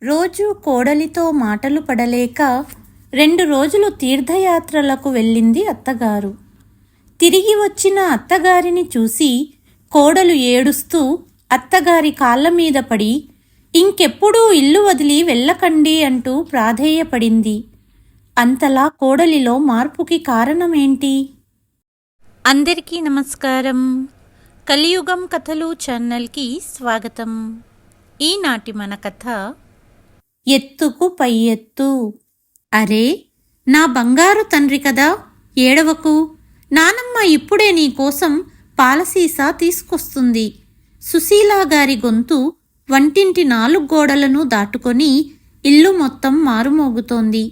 రోజు కోడలితో మాటలు పడలేక 2 రోజులు తీర్థయాత్రలకు వెళ్ళింది అత్తగారు. తిరిగి వచ్చిన అత్తగారిని చూసి కోడలు ఏడుస్తూ అత్తగారి కాళ్ళ మీద పడి ఇంకెప్పుడూ ఇల్లు వదిలి వెళ్ళకండి అంటూ ప్రాధేయపడింది. అంతలా కోడలిలో మార్పుకి కారణమేంటి? అందరికీ నమస్కారం. కలియుగం కథలు ఛానల్కి స్వాగతం. ఈనాటి మన కథ ఎత్తుకు పై ఎత్తు. అరే, నా బంగారు తండ్రి కదా, ఏడవకు. నానమ్మ ఇప్పుడే నీ కోసం పాలసీసా తీసుకొస్తుంది. సుశీలా గారి గొంతు వంటింటి 4 గోడలను దాటుకొని ఇల్లు మొత్తం మారుమోగుతోంది.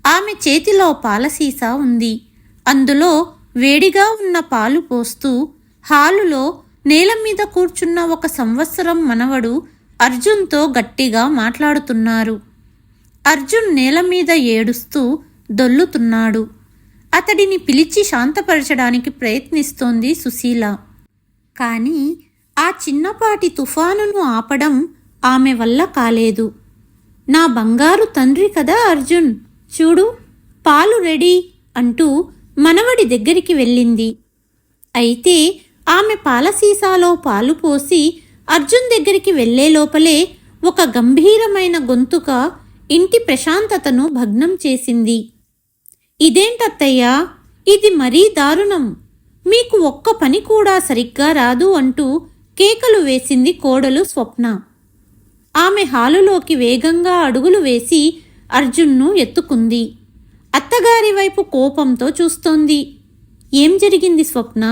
ఆమె చేతిలో పాలసీసా ఉంది. అందులో వేడిగా ఉన్న పాలు పోస్తూ హాలులో నేల మీద కూర్చున్న 1 సంవత్సరం మనవడు అర్జున్తో గట్టిగా మాట్లాడుతున్నారు. అర్జున్ నేల మీద ఏడుస్తూ దొల్లుతున్నాడు. అతడిని పిలిచి శాంతపరచడానికి ప్రయత్నిస్తోంది సుశీల. కానీ ఆ చిన్నపాటి తుఫానును ఆపడం ఆమె వల్ల కాలేదు. నా బంగారు తండ్రి కదా అర్జున్, చూడు పాలు రెడీ అంటూ మనవడి దగ్గరికి వెళ్ళింది. అయితే ఆమె పాల సీసాలో పాలు పోసి అర్జున్ దగ్గరికి వెళ్లే లోపలే ఒక గంభీరమైన గొంతుక ఇంటి ప్రశాంతతను భగ్నం చేసింది. ఇదేంటత్తయ్యా, ఇది మరీ దారుణం. మీకు ఒక్క పని కూడా సరిగ్గా రాదు అంటూ కేకలు వేసింది కోడలు స్వప్న. ఆమె హాలులోకి వేగంగా అడుగులు వేసి అర్జున్ను ఎత్తుకుంది. అత్తగారి వైపు కోపంతో చూస్తోంది. ఏం జరిగింది స్వప్న?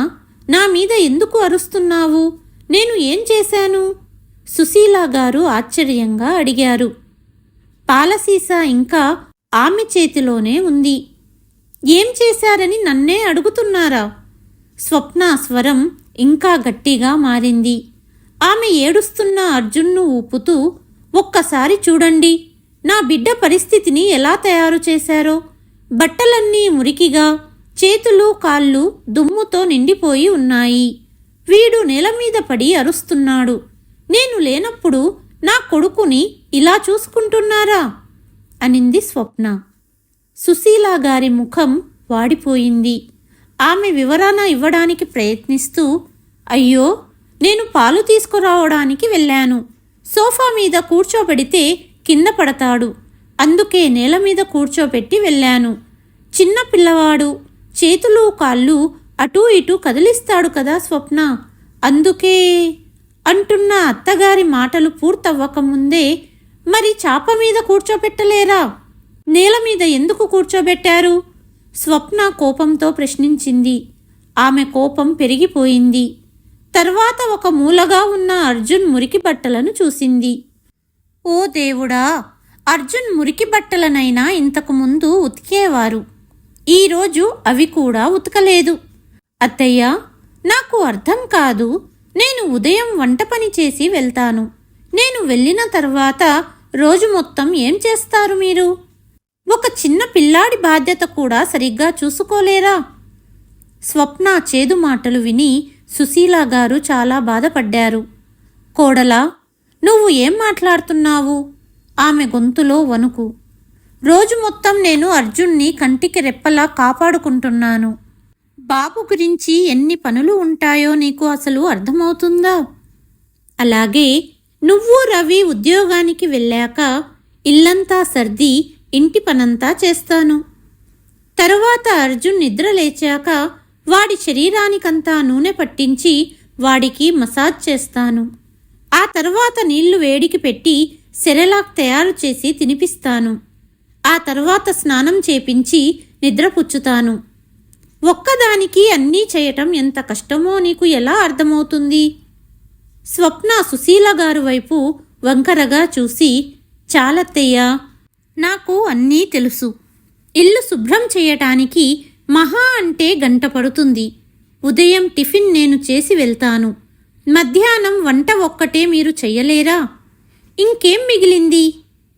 నా మీద ఎందుకు అరుస్తున్నావు? నేను ఏం చేశాను? సుశీలా గారు ఆశ్చర్యంగా అడిగారు. పాలసీసా ఇంకా ఆమె చేతిలోనే ఉంది. ఏం చేశారని నన్నే అడుగుతున్నారా? స్వప్న స్వరం ఇంకా గట్టిగా మారింది. ఆమె ఏడుస్తున్న అర్జున్ను ఊపుతూ, ఒక్కసారి చూడండి, నా బిడ్డ పరిస్థితిని ఎలా తయారు చేశారో. బట్టలన్నీ మురికిగా, చేతులు కాళ్ళు దుమ్ముతో నిండిపోయి ఉన్నాయి. వీడు నేల మీద పడి అరుస్తున్నాడు. నేను లేనప్పుడు నా కొడుకుని ఇలా చూసుకుంటున్నారా? అనింది స్వప్న. సుశీలా గారి ముఖం వాడిపోయింది. ఆమె వివరణ ఇవ్వడానికి ప్రయత్నిస్తూ, అయ్యో, నేను పాలు తీసుకురావడానికి వెళ్ళాను. సోఫా మీద కూర్చోబెడితే కింద పడతాడు. అందుకే నేల మీద కూర్చోబెట్టి వెళ్ళాను. చిన్న పిల్లవాడు, చేతులు కాళ్ళు అటూ ఇటూ కదిలిస్తాడు కదా స్వప్న, అందుకే అంటున్న అత్తగారి మాటలు పూర్తవ్వకముందే, మరి చాప మీద కూర్చోబెట్టలేరా? నేల మీద ఎందుకు కూర్చోబెట్టారు? స్వప్న కోపంతో ప్రశ్నించింది. ఆమె కోపం పెరిగిపోయింది. తర్వాత ఒక మూలగా ఉన్న అర్జున్ మురికి బట్టలను చూసింది. ఓ దేవుడా, అర్జున్ మురికి బట్టలనైనా ఇంతకుముందు ఉతికేవారు. ఈరోజు అవి కూడా ఉతకలేదు. అత్తయ్య, నాకు అర్థం కాదు. నేను ఉదయం వంట పని చేసి వెళ్తాను. నేను వెళ్ళిన తర్వాత రోజు మొత్తం ఏం చేస్తారు మీరు? ఒక చిన్న పిల్లాడి బాధ్యత కూడా సరిగ్గా చూసుకోలేరా? స్వప్న చేదు మాటలు విని సుశీలా గారు చాలా బాధపడ్డారు. కోడలా, నువ్వు ఏం మాట్లాడుతున్నావు? ఆమె గొంతులో వణుకు. రోజు మొత్తం నేను అర్జున్ని కంటికి రెప్పలా కాపాడుకుంటున్నాను. బాబు గురించి ఎన్ని పనులు ఉంటాయో నీకు అసలు అర్థమవుతుందా? అలాగే నువ్వు రవి ఉద్యోగానికి వెళ్ళాక ఇల్లంతా సర్ది ఇంటి పనంతా చేస్తాను. తరువాత అర్జున్ నిద్ర లేచాక వాడి శరీరానికంతా నూనె పట్టించి వాడికి మసాజ్ చేస్తాను. ఆ తర్వాత నీళ్లు వేడికి పెట్టి సెరెలాక్ తయారు చేసి తినిపిస్తాను. ఆ తర్వాత స్నానం చేపించి నిద్రపుచ్చుతాను. ఒక్కదానికి అన్నీ చేయటం ఎంత కష్టమో నీకు ఎలా అర్థమవుతుంది? స్వప్న సుశీల గారు వైపు వంకరగా చూసి, చాలత్తయ్యా, నాకు అన్నీ తెలుసు. ఇల్లు శుభ్రం చేయటానికి మహా అంటే 1 గంట పడుతుంది. ఉదయం టిఫిన్ నేను చేసి వెళ్తాను. మధ్యాహ్నం వంట ఒక్కటే మీరు చెయ్యలేరా? ఇంకేం మిగిలింది?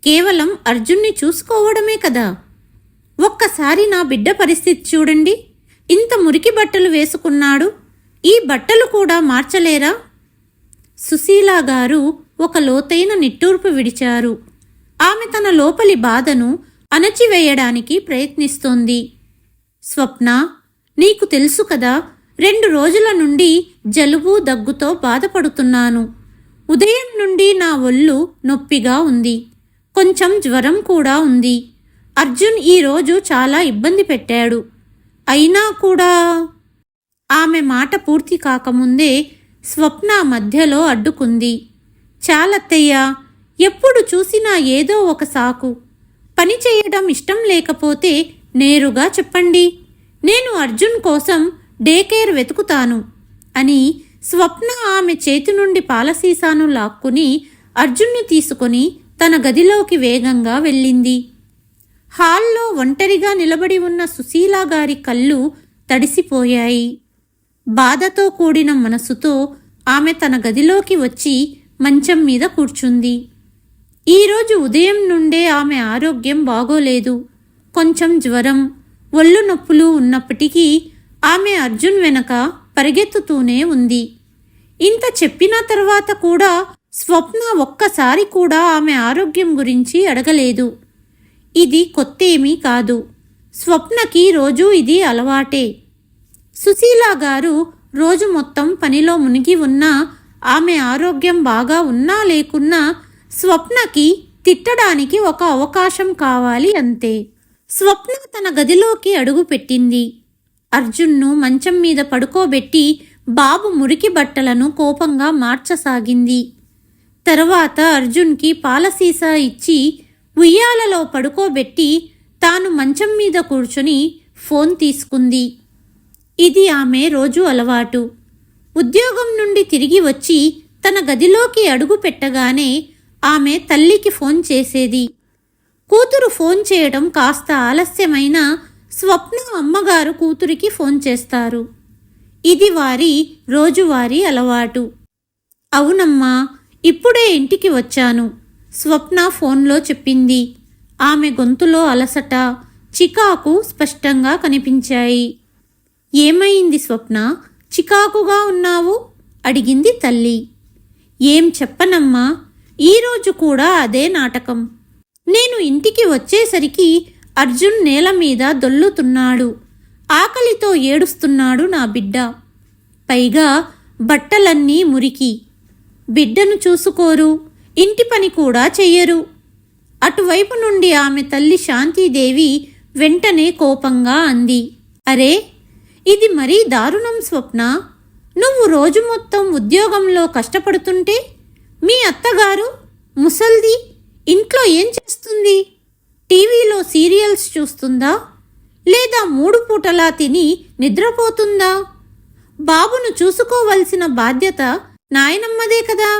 కేవలం అర్జున్ని చూసుకోవడమే కదా. ఒక్కసారి నా బిడ్డ పరిస్థితి చూడండి. ఇంత మురికి బట్టలు వేసుకున్నాడు. ఈ బట్టలు కూడా మార్చలేరా? సుశీలా గారు ఒక లోతైన నిట్టూర్పు విడిచారు. ఆమె తన లోపలి బాధను అణచివేయడానికి ప్రయత్నిస్తోంది. స్వప్న, నీకు తెలుసు కదా, 2 రోజుల నుండి జలుబు దగ్గుతో బాధపడుతున్నాను. ఉదయం నుండి నా ఒళ్ళు నొప్పిగా ఉంది. కొంచెం జ్వరం కూడా ఉంది. అర్జున్ ఈరోజు చాలా ఇబ్బంది పెట్టాడు. అయినా కూడా... ఆమె మాట పూర్తి కాకముందే స్వప్న మధ్యలో అడ్డుకుంది. చాలత్తయ్యా, ఎప్పుడు చూసినా ఏదో ఒక సాకు. పని చేయడం ఇష్టం లేకపోతే నేరుగా చెప్పండి. నేను అర్జున్ కోసం డే కేర్ వెతుకుతాను అని స్వప్న ఆమె చేతి నుండి పాలసీసాను లాక్కుని అర్జున్ను తీసుకొని తన గదిలోకి వేగంగా వెళ్ళింది. హాల్లో ఒంటరిగా నిలబడి ఉన్న సుశీలా గారి కళ్ళు తడిసిపోయాయి. బాధతో కూడిన మనసుతో ఆమె తన గదిలోకి వచ్చి మంచం మీద కూర్చుంది. ఈరోజు ఉదయం నుండే ఆమె ఆరోగ్యం బాగోలేదు. కొంచెం జ్వరం, ఒళ్ళు నొప్పులు ఉన్నప్పటికీ ఆమె అర్జున్ వెనక పరిగెత్తుతూనే ఉంది. ఇంత చెప్పిన తర్వాత కూడా స్వప్న ఒక్కసారి కూడా ఆమె ఆరోగ్యం గురించి అడగలేదు. ఇది కొత్తేమీ కాదు. స్వప్నకి రోజూ ఇది అలవాటే. సుశీలా గారు రోజు మొత్తం పనిలో మునిగి ఉన్నా, ఆమె ఆరోగ్యం బాగా ఉన్నా లేకున్నా స్వప్నకి తిట్టడానికి ఒక అవకాశం కావాలి అంతే. స్వప్న తన గదిలోకి అడుగు పెట్టింది. అర్జున్ను మంచం మీద పడుకోబెట్టి బాబు మురికి బట్టలను కోపంగా మార్చసాగింది. తరువాత అర్జున్కి పాలసీసా ఇచ్చి ఉయ్యాలలో పడుకోబెట్టి తాను మంచం మీద కూర్చొని ఫోన్ తీసుకుంది. ఇది ఆమె రోజు అలవాటు. ఉద్యోగం నుండి తిరిగి వచ్చి తన గదిలోకి అడుగు పెట్టగానే ఆమె తల్లికి ఫోన్ చేసేది. కూతురు ఫోన్ చేయడం కాస్త ఆలస్యమైన స్వప్న అమ్మగారు కూతురికి ఫోన్ చేస్తారు. ఇది వారి రోజువారీ అలవాటు. అవునమ్మా, ఇప్పుడే ఇంటికి వచ్చాను, స్వప్న ఫోన్లో చెప్పింది. ఆమె గొంతులో అలసట, చికాకు స్పష్టంగా కనిపించాయి. ఏమైంది స్వప్న, చికాకుగా ఉన్నావు? అడిగింది తల్లి. ఏం చెప్పనమ్మా, ఈరోజు కూడా అదే నాటకం. నేను ఇంటికి వచ్చేసరికి అర్జున్ నేల మీద దొల్లుతున్నాడు. ఆకలితో ఏడుస్తున్నాడు నా బిడ్డ. పైగా బట్టలన్నీ మురికి. బిడ్డను చూసుకోరు, ఇంటి పని కూడా చెయ్యరు. అటువైపు నుండి ఆమె తల్లి శాంతీదేవి వెంటనే కోపంగా అంది. అరే, ఇది మరీ దారుణం స్వప్న. నువ్వు రోజు మొత్తం ఉద్యోగంలో కష్టపడుతుంటే మీ అత్తగారు ముసల్ది ఇంట్లో ఏం చేస్తుంది? టీవీలో సీరియల్స్ చూస్తుందా? లేదా 3 పూటలా తిని నిద్రపోతుందా? బాబును చూసుకోవలసిన బాధ్యత నాయనమ్మదే కదా.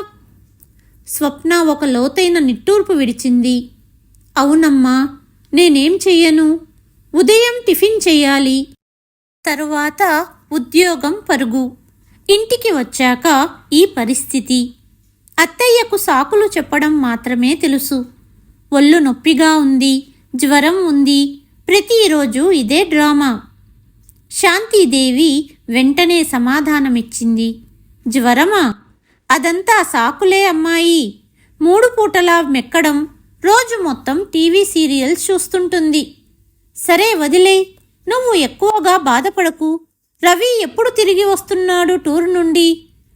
స్వప్న ఒక లోతైన నిట్టూర్పు విడిచింది. అవునమ్మా, నేనేం చెయ్యను? ఉదయం టిఫిన్ చెయ్యాలి, తరువాత ఉద్యోగం పరుగు, ఇంటికి వచ్చాక ఈ పరిస్థితి. అత్తయ్యకు సాకులు చెప్పడం మాత్రమే తెలుసు. ఒళ్ళు నొప్పిగా ఉంది, జ్వరం ఉంది, ప్రతిరోజు ఇదే డ్రామా. శాంతీదేవి వెంటనే సమాధానమిచ్చింది. జ్వరమా? అదంతా సాకులే అమ్మాయి. 3 పూటలా మెక్కడం, రోజు మొత్తం టీవీ సీరియల్స్ చూస్తుంటుంది. సరే వదిలే, నువ్వు ఎక్కువగా బాధపడకు. రవి ఎప్పుడు తిరిగి వస్తున్నాడు టూర్ నుండి?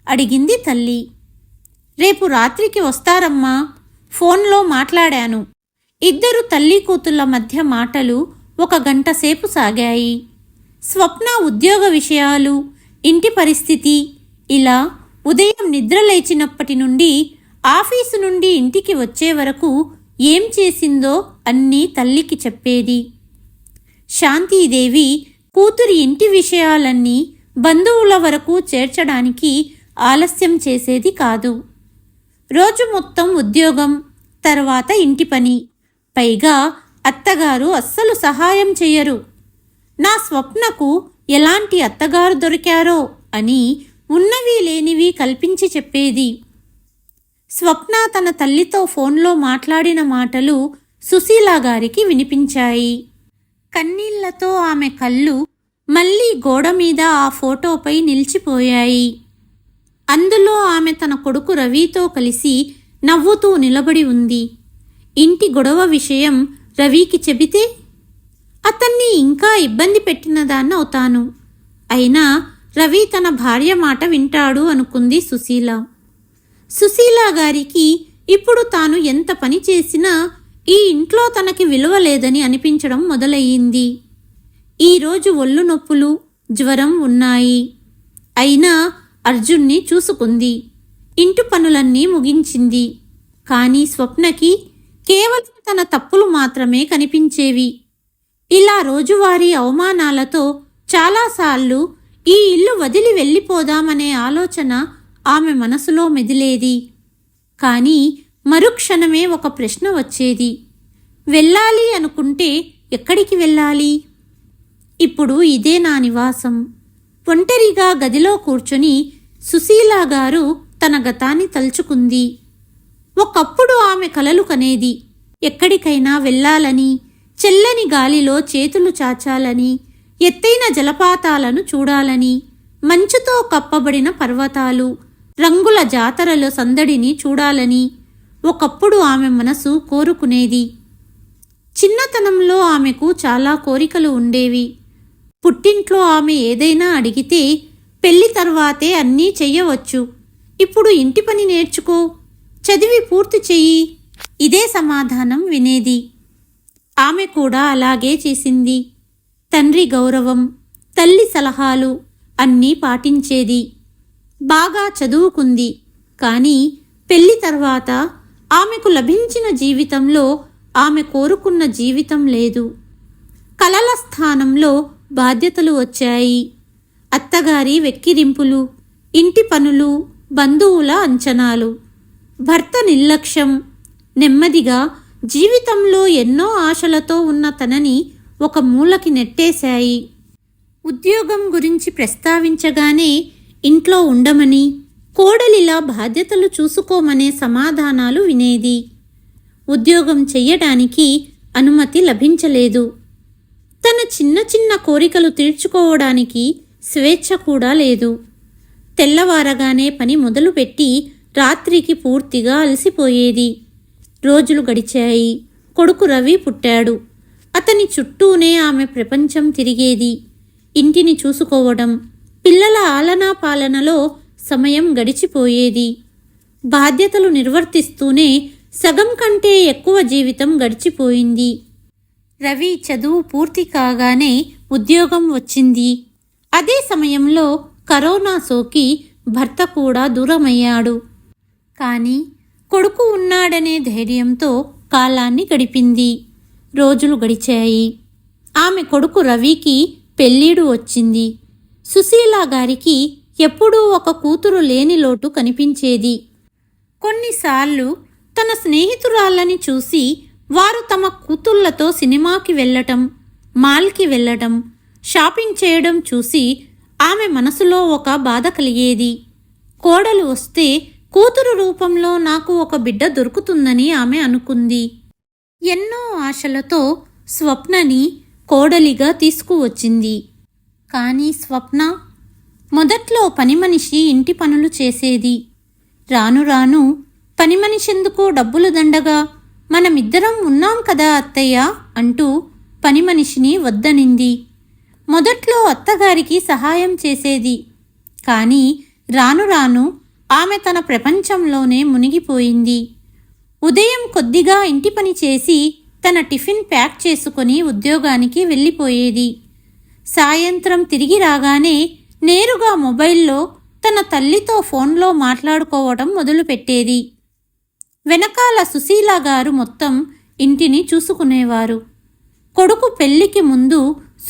అడిగింది తల్లి. రేపు రాత్రికి వస్తారమ్మా, ఫోన్లో మాట్లాడాను. ఇద్దరు తల్లి కూతుళ్ల మధ్య మాటలు 1 గంట సేపు సాగాయి. స్వప్న ఉద్యోగ విషయాలు, ఇంటి పరిస్థితి, ఇలా ఉదయం నిద్ర లేచినప్పటి నుండి ఆఫీసు నుండి ఇంటికి వచ్చే వరకు ఏం చేసిందో అన్నీ తల్లికి చెప్పేది. శాంతీదేవి కూతురి ఇంటి విషయాలన్నీ బంధువుల వరకు చేర్చడానికి ఆలస్యం చేసేది కాదు. రోజు మొత్తం ఉద్యోగం, తర్వాత ఇంటి పని, పైగా అత్తగారు అస్సలు సహాయం చెయ్యరు. నా స్వప్నకు ఎలాంటి అత్తగారు దొరికారో అని ఉన్నవి లేనివి కల్పించి చెప్పేది. స్వప్న తన తల్లితో ఫోన్లో మాట్లాడిన మాటలు సుశీలా గారికి వినిపించాయి. కన్నీళ్లతో ఆమె కళ్ళు మళ్ళీ గోడ మీద ఆ ఫోటోపై నిలిచిపోయాయి. అందులో ఆమె తన కొడుకు రవితో కలిసి నవ్వుతూ నిలబడి ఉంది. ఇంటి గొడవ విషయం రవికి చెబితే అతన్ని ఇంకా ఇబ్బంది పెట్టినదాన్నవుతాను. అయినా రవి తన భార్య మాట వింటాడు అనుకుంది సుశీల. సుశీల గారికి ఇప్పుడు తాను ఎంత పని చేసినా ఈ ఇంట్లో తనకి విలువ లేదని అనిపించడం మొదలయ్యింది. ఈరోజు ఒళ్ళు నొప్పులు, జ్వరం ఉన్నాయి. అయినా అర్జున్ని చూసుకుంది. ఇంటి పనులన్నీ ముగించింది. కానీ స్వప్నకి కేవలం తన తప్పులు మాత్రమే కనిపించేవి. ఇలా రోజువారీ అవమానాలతో చాలాసార్లు ఈ ఇల్లు వదిలి వెళ్ళిపోదామనే ఆలోచన ఆమె మనసులో మెదిలేది. కానీ మరుక్షణమే ఒక ప్రశ్న వచ్చేది. వెళ్ళాలి అనుకుంటే ఎక్కడికి వెళ్ళాలి? ఇప్పుడు ఇదే నా నివాసం. ఒంటరిగా గదిలో కూర్చొని సుశీల గారు తన గతాన్ని తలుచుకుంది. ఒకప్పుడు ఆమె కలలు కనేది. ఎక్కడికైనా వెళ్ళాలని, చల్లని గాలిలో చేతులు చాచాలని, ఎత్తైన జలపాతాలను చూడాలని, మంచుతో కప్పబడిన పర్వతాలు, రంగుల జాతరల సందడిని చూడాలని ఒకప్పుడు ఆమె మనసు కోరుకునేది. చిన్నతనంలో ఆమెకు చాలా కోరికలు ఉండేవి. పుట్టింట్లో ఆమె ఏదైనా అడిగితే పెళ్లి తర్వాతే అన్నీ చెయ్యవచ్చు, ఇప్పుడు ఇంటి పని నేర్చుకో, చదివి పూర్తి చెయ్యి, ఇదే సమాధానం వినేది. ఆమె కూడా అలాగే చేసింది. తండ్రి గౌరవం, తల్లి సలహాలు అన్నీ పాటించేది. బాగా చదువుకుంది. కానీ పెళ్లి తర్వాత ఆమెకు లభించిన జీవితంలో ఆమె కోరుకున్న జీవితం లేదు. కలల స్థానంలో బాధ్యతలు వచ్చాయి. అత్తగారి వెక్కిరింపులు, ఇంటి పనులు, బంధువుల అంచనాలు, భర్త నిర్లక్ష్యం నెమ్మదిగా జీవితంలో ఎన్నో ఆశలతో ఉన్న తనని ఒక మూలకి నెట్టేశాయి. ఉద్యోగం గురించి ప్రస్తావించగానే ఇంట్లో ఉండమని, కోడలిలా బాధ్యతలు చూసుకోమనే సమాధానాలు వినేది. ఉద్యోగం చెయ్యడానికి అనుమతి లభించలేదు. తన చిన్న చిన్న కోరికలు తీర్చుకోవడానికి స్వేచ్ఛ కూడా లేదు. తెల్లవారగానే పని మొదలుపెట్టి రాత్రికి పూర్తిగా అలసిపోయేది. రోజులు గడిచాయి. కొడుకు రవి పుట్టాడు. అతని చుట్టూనే ఆమె ప్రపంచం తిరిగేది. ఇంటిని చూసుకోవడం, పిల్లల ఆలనా పాలనలో సమయం గడిచిపోయేది. బాధ్యతలు నిర్వర్తిస్తూనే సగం కంటే ఎక్కువ జీవితం గడిచిపోయింది. రవి చదువు పూర్తి కాగానే ఉద్యోగం వచ్చింది. అదే సమయంలో కరోనా సోకి భర్త కూడా దూరమయ్యాడు. కానీ కొడుకు ఉన్నాడనే ధైర్యంతో కాలాన్ని గడిపింది. రోజులు గడిచాయి. ఆమె కొడుకు రవికి పెళ్ళీడు వచ్చింది. సుశీల గారికి ఎప్పుడూ ఒక కూతురు లేని లోటు కనిపించేది. కొన్నిసార్లు తన స్నేహితురాళ్ళని చూసి వారు తమ కూతుళ్లతో సినిమాకి వెళ్ళటం, మాల్కి వెళ్ళటం, షాపింగ్ చేయడం చూసి ఆమె మనసులో ఒక బాధ కలిగేది. కోడలు వస్తే కూతురు రూపంలో నాకు ఒక బిడ్డ దొరుకుతుందని ఆమె అనుకుంది. ఎన్నో ఆశలతో స్వప్నని కోడలిగా తీసుకువచ్చింది. కానీ స్వప్న మొదట్లో పని మనిషి ఇంటి పనులు చేసేది. రాను రాను పని మనిషెందుకు డబ్బులు దండగా, మనమిద్దరం ఉన్నాం కదా అత్తయ్య అంటూ పని మనిషిని వద్దనింది. మొదట్లో అత్తగారికి సహాయం చేసేది. కానీ రాను రాను ఆమె తన ప్రపంచంలోనే మునిగిపోయింది. ఉదయం కొద్దిగా ఇంటి పని చేసి తన టిఫిన్ ప్యాక్ చేసుకొని ఉద్యోగానికి వెళ్ళిపోయేది. సాయంత్రం తిరిగి రాగానే నేరుగా మొబైల్లో తన తల్లితో ఫోన్లో మాట్లాడుకోవడం మొదలుపెట్టేది. వెనకాల సుశీల గారు మొత్తం ఇంటిని చూసుకునేవారు. కొడుకు పెళ్లికి ముందు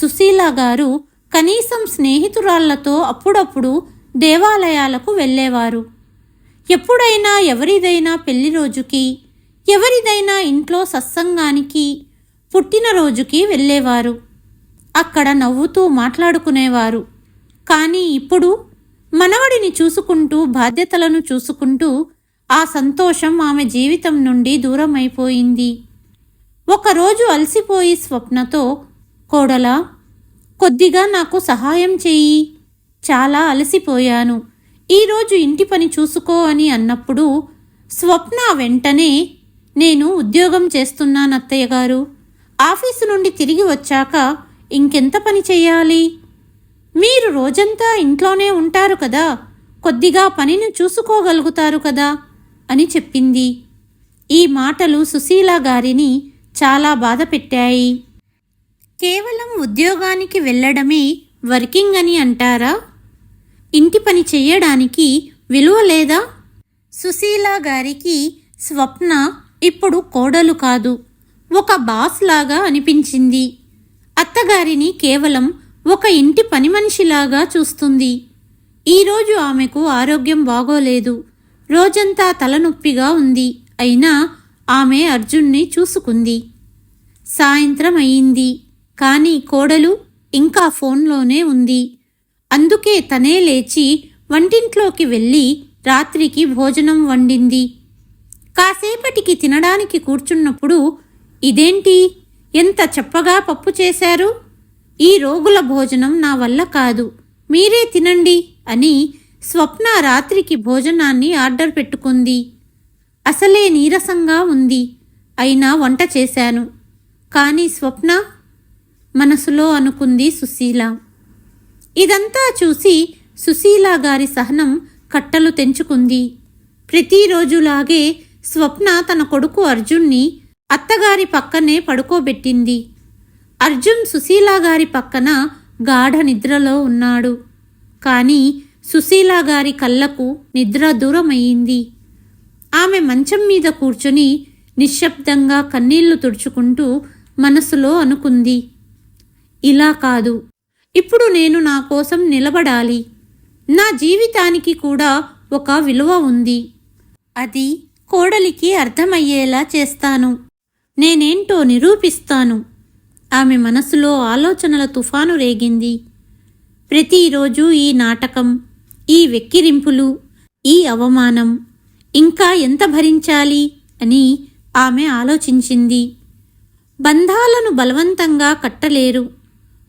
సుశీల గారు కనీసం స్నేహితురాళ్లతో అప్పుడప్పుడు దేవాలయాలకు వెళ్ళేవారు. ఎప్పుడైనా ఎవరిదైనా పెళ్లి రోజుకి, ఎవరిదైనా ఇంట్లో సత్సంగానికి, పుట్టినరోజుకి వెళ్ళేవారు. అక్కడ నవ్వుతూ మాట్లాడుకునేవారు. కానీ ఇప్పుడు మనవడిని చూసుకుంటూ, బాధ్యతలను చూసుకుంటూ ఆ సంతోషం ఆమె జీవితం నుండి దూరమైపోయింది. ఒకరోజు అలసిపోయి స్వప్నతో, కోడలా, కొద్దిగా నాకు సహాయం చెయ్యి, చాలా అలసిపోయాను, ఈరోజు ఇంటి పని చూసుకో అని అన్నప్పుడు స్వప్న వెంటనే, నేను ఉద్యోగం చేస్తున్నాను అత్తయ్య గారు. ఆఫీసు నుండి తిరిగి వచ్చాక ఇంకెంత పని చెయ్యాలి? మీరు రోజంతా ఇంట్లోనే ఉంటారు కదా, కొద్దిగా పనిని చూసుకోగలుగుతారు కదా అని చెప్పింది. ఈ మాటలు సుశీల గారిని చాలా బాధ పెట్టాయి. కేవలం ఉద్యోగానికి వెళ్ళడమే వర్కింగ్ అని అంటారా? ఇంటి పని చెయ్యడానికి విలువ లేదా? సుశీల గారికి స్వప్న ఇప్పుడు కోడలు కాదు, ఒక బాస్ లాగా అనిపించింది. అత్తగారిని కేవలం ఒక ఇంటి పని మనిషిలాగా చూస్తుంది. ఈరోజు ఆమెకు ఆరోగ్యం బాగోలేదు, రోజంతా తలనొప్పిగా ఉంది. అయినా ఆమె అర్జున్ని చూసుకుంది. సాయంత్రం అయింది, కానీ కోడలు ఇంకా ఫోన్లోనే ఉంది. అందుకే తనే లేచి వంటింట్లోకి వెళ్ళి రాత్రికి భోజనం వండింది. కాసేపటికి తినడానికి కూర్చున్నప్పుడు, ఇదేంటి ఎంత చప్పగా పప్పు చేశారు? ఈ రోగుల భోజనం నా వల్ల కాదు, మీరే తినండి అని స్వప్న రాత్రికి భోజనాన్ని ఆర్డర్ పెట్టుకుంది. అసలే నీరసంగా ఉంది, అయినా వంట చేశాను. కానీ స్వప్న మనసులో అనుకుంది సుశీల. ఇదంతా చూసి సుశీల గారి సహనం కట్టలు తెంచుకుంది. ప్రతిరోజులాగే స్వప్న తన కొడుకు అర్జున్ని అత్తగారి పక్కనే పడుకోబెట్టింది. అర్జున్ సుశీల గారి పక్కన గాఢ నిద్రలో ఉన్నాడు. కానీ సుశీల గారి కళ్ళకు నిద్ర దూరమయ్యింది. ఆమె మంచం మీద కూర్చుని నిశ్శబ్దంగా కన్నీళ్లు తుడుచుకుంటూ మనసులో అనుకుంది, ఇలా కాదు, ఇప్పుడు నేను నా కోసం నిలబడాలి. నా జీవితానికి కూడా ఒక విలువ ఉంది. అది కోడలికి అర్థమయ్యేలా చేస్తాను. నేనేంటో నిరూపిస్తాను. ఆమె మనసులో ఆలోచనల తుఫాను రేగింది. ప్రతిరోజు ఈ నాటకం, ఈ వెక్కిరింపులు, ఈ అవమానం ఇంకా ఎంత భరించాలి అని ఆమె ఆలోచించింది. బంధాలను బలవంతంగా కట్టలేరు.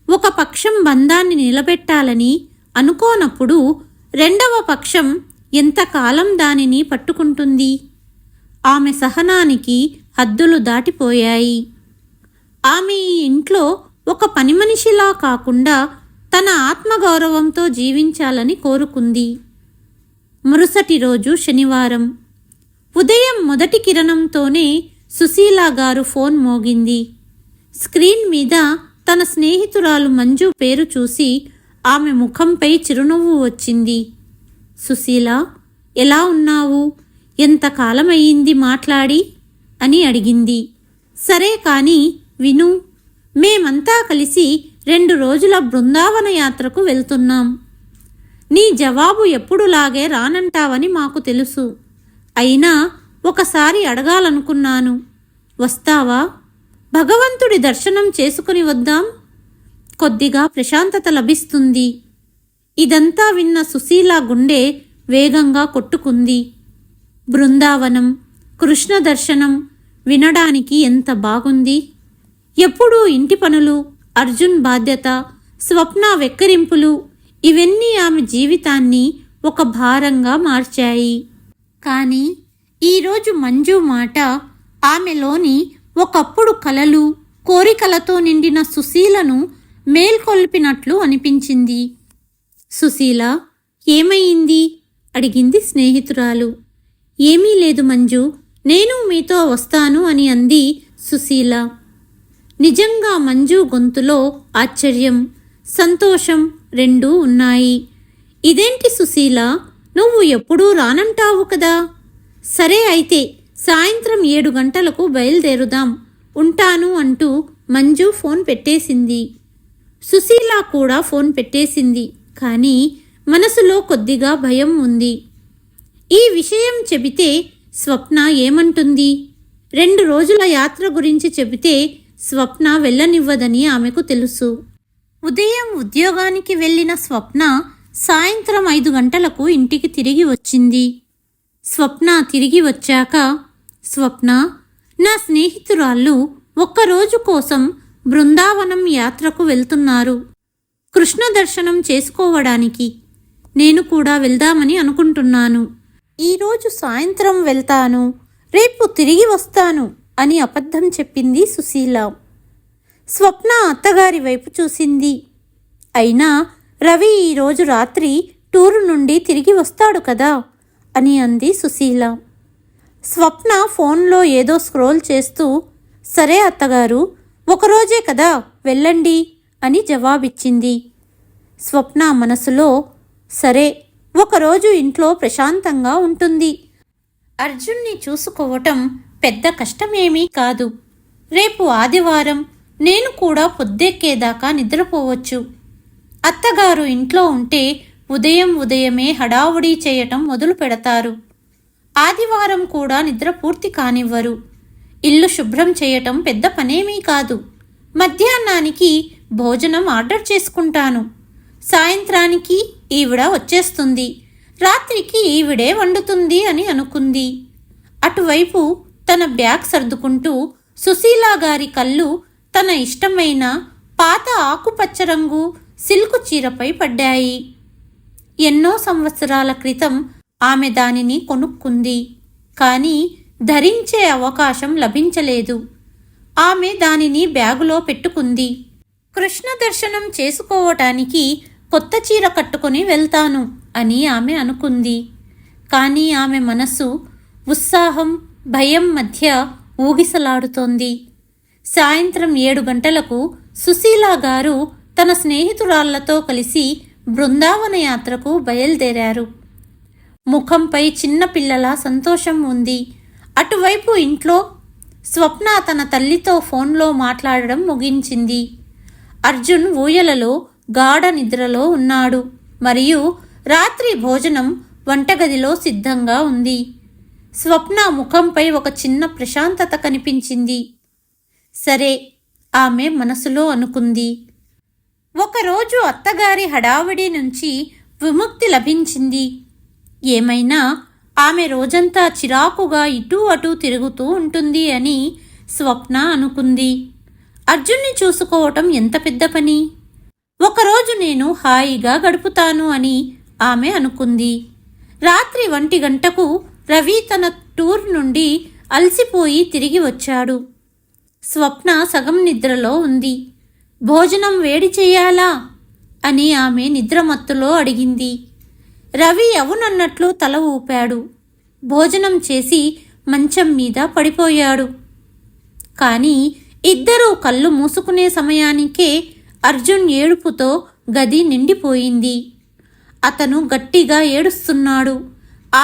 ఒక పక్షం బంధాన్ని నిలబెట్టాలని అనుకోనప్పుడు రెండవ పక్షం ఎంతకాలం దానిని పట్టుకుంటుంది? ఆమె సహనానికి హద్దులు దాటిపోయాయి. ఆమె ఈ ఇంట్లో ఒక పనిమనిషిలా కాకుండా తన ఆత్మగౌరవంతో జీవించాలని కోరుకుంది. మరుసటి రోజు శనివారం ఉదయం మొదటి కిరణంతోనే సుశీల గారు ఫోన్ మోగింది. స్క్రీన్ మీద తన స్నేహితురాలు మంజు పేరు చూసి ఆమె ముఖంపై చిరునవ్వు వచ్చింది. సుశీల, ఎలా ఉన్నావు? ఎంతకాలమయ్యింది మాట్లాడి అని అడిగింది. సరే కానీ విను, మేమంతా కలిసి 2 రోజుల బృందావన యాత్రకు వెళ్తున్నాం. నీ జవాబు ఎప్పుడులాగే రానంటావని మాకు తెలుసు. అయినా ఒకసారి అడగాలనుకున్నాను. వస్తావా? భగవంతుడి దర్శనం చేసుకుని వద్దాం. కొద్దిగా ప్రశాంతత లభిస్తుంది. ఇదంతా విన్న సుశీల గుండె వేగంగా కొట్టుకుంది. బృందావనం, కృష్ణ దర్శనం వినడానికి ఎంత బాగుంది. ఎప్పుడూ ఇంటి పనులు, అర్జున్ బాధ్యత, స్వప్న వెక్కిరింపులు ఇవన్నీ ఆమె జీవితాన్ని ఒక భారంగా మార్చాయి. కానీ ఈరోజు మంజు మాట ఆమెలోని ఒకప్పుడు కలలు, కోరికలతో నిండిన సుశీలను మేల్కొల్పినట్లు అనిపించింది. సుశీల, ఏమయ్యింది? అడిగింది స్నేహితురాలు. ఏమీ లేదు మంజు, నేను మీతో వస్తాను అని అంది సుశీల. నిజంగా మంజు గొంతులో ఆశ్చర్యం, సంతోషం రెండూ ఉన్నాయి. ఇదేంటి సుశీల, నువ్వు ఎప్పుడూ రానంటావు కదా? సరే అయితే సాయంత్రం 7 గంటలకు బయలుదేరుదాం, ఉంటాను అంటూ మంజు ఫోన్ పెట్టేసింది. సుశీల కూడా ఫోన్ పెట్టేసింది. కానీ మనసులో కొద్దిగా భయం ఉంది. ఈ విషయం చెబితే స్వప్న ఏమంటుంది? 2 రోజుల యాత్ర గురించి చెబితే స్వప్న వెళ్ళనివ్వదని ఆమెకు తెలుసు. ఉదయం ఉద్యోగానికి వెళ్ళిన స్వప్న సాయంత్రం 5 గంటలకు ఇంటికి తిరిగి వచ్చింది. స్వప్న తిరిగి వచ్చాక, స్వప్న, నా స్నేహితురాళ్ళు ఒక్కరోజు కోసం బృందావనం యాత్రకు వెళ్తున్నారు, కృష్ణ దర్శనం చేసుకోవడానికి. నేను కూడా వెళ్దామని అనుకుంటున్నాను. ఈరోజు సాయంత్రం వెళ్తాను, రేపు తిరిగి వస్తాను అని అబద్ధం చెప్పింది సుశీల. స్వప్న అత్తగారి వైపు చూసింది. అయినా రవి ఈరోజు రాత్రి టూరు నుండి తిరిగి వస్తాడు కదా అని అంది సుశీల. స్వప్న ఫోన్లో ఏదో స్క్రోల్ చేస్తూ, సరే అత్తగారు, ఒకరోజే కదా, వెళ్ళండి అని జవాబిచ్చింది. స్వప్న మనసులో, సరే, ఒకరోజు ఇంట్లో ప్రశాంతంగా ఉంటుంది. అర్జున్ని చూసుకోవటం పెద్ద కష్టమేమీ కాదు. రేపు ఆదివారం, నేను కూడా పొద్దెక్కేదాకా నిద్రపోవచ్చు. అత్తగారు ఇంట్లో ఉంటే ఉదయమే హడావుడి చేయటం మొదలు పెడతారు. ఆదివారం కూడా నిద్ర పూర్తి కానివ్వరు. ఇల్లు శుభ్రం చేయటం పెద్ద పనేమీ కాదు. మధ్యాహ్నానికి భోజనం ఆర్డర్ చేసుకుంటాను. సాయంత్రానికి ఈవిడ వచ్చేస్తుంది. రాత్రికి ఈవిడే వండుతుంది అని అనుకుంది. అటువైపు తన బ్యాగ్ సర్దుకుంటూ సుశీలా గారి కళ్ళు తన ఇష్టమైన పాత ఆకుపచ్చ రంగు సిల్కు చీరపై పడ్డాయి. ఎన్నో సంవత్సరాల క్రితం ఆమె దానిని కొనుక్కుంది. కానీ ధరించే అవకాశం లభించలేదు. ఆమె దానిని బ్యాగులో పెట్టుకుంది. కృష్ణ దర్శనం చేసుకోవటానికి కొత్త చీర కట్టుకొని వెళ్తాను అని ఆమె అనుకుంది. కానీ ఆమె మనసు ఉత్సాహం, భయం మధ్య ఊగిసలాడుతోంది. సాయంత్రం 7 గంటలకు సుశీలా గారు తన స్నేహితురాళ్లతో కలిసి బృందావన యాత్రకు బయలుదేరారు. ముఖంపై చిన్నపిల్లల సంతోషం ఉంది. అటువైపు ఇంట్లో స్వప్న తన తల్లితో ఫోన్లో మాట్లాడడం ముగించింది. అర్జున్ ఊయలలో గాఢ నిద్రలో ఉన్నాడు. మరియు రాత్రి భోజనం వంటగదిలో సిద్ధంగా ఉంది. స్వప్న ముఖంపై ఒక చిన్న ప్రశాంతత కనిపించింది. సరే, ఆమె మనసులో అనుకుంది. ఒకరోజు అత్తగారి హడావిడి నుంచి విముక్తి లభించింది. ఏమైనా ఆమె రోజంతా చిరాకుగా ఇటూ అటూ తిరుగుతూ ఉంటుంది అని స్వప్న అనుకుంది. అర్జున్ని చూసుకోవటం ఎంత పెద్ద పని. ఒకరోజు నేను హాయిగా గడుపుతాను అని ఆమె అనుకుంది. రాత్రి 1 గంటకు రవి తన టూర్ నుండి అలసిపోయి తిరిగి వచ్చాడు. స్వప్న సగం నిద్రలో ఉంది. భోజనం వేడి చేయాలా అని ఆమె నిద్రమత్తులో అడిగింది. రవి అవునన్నట్లు తల ఊపాడు. భోజనం చేసి మంచం మీద పడిపోయాడు. కానీ ఇద్దరూ కళ్ళు మూసుకునే సమయానికే అర్జున్ ఏడుపుతో గది నిండిపోయింది. అతను గట్టిగా ఏడుస్తున్నాడు.